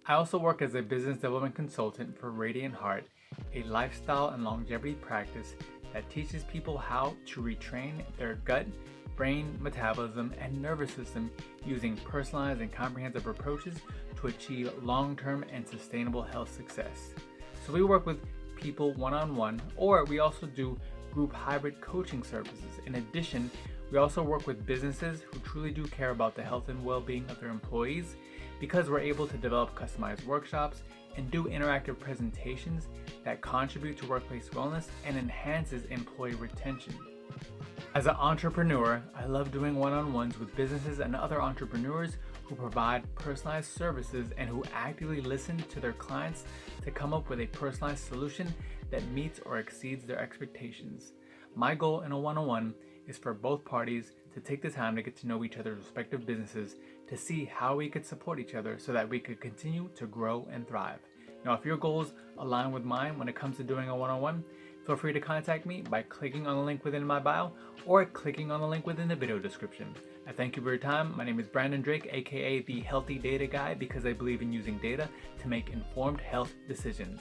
I also work as a business development consultant for Radiant Heart, a lifestyle and longevity practice that teaches people how to retrain their gut, brain, metabolism, and nervous system using personalized and comprehensive approaches to achieve long-term and sustainable health success. So we work with people one-on-one, or we also do group hybrid coaching services. In addition, we also work with businesses who truly do care about the health and well-being of their employees, because we're able to develop customized workshops and do interactive presentations that contribute to workplace wellness and enhances employee retention. As an entrepreneur, I love doing one-on-ones with businesses and other entrepreneurs who provide personalized services and who actively listen to their clients to come up with a personalized solution that meets or exceeds their expectations. My goal in a one-on-one is for both parties to take the time to get to know each other's respective businesses to see how we could support each other so that we could continue to grow and thrive. Now, if your goals align with mine when it comes to doing a one-on-one, feel free to contact me by clicking on the link within my bio or clicking on the link within the video description. I thank you for your time. My name is Brandon Drake, aka the Healthy Data Guy, because I believe in using data to make informed health decisions.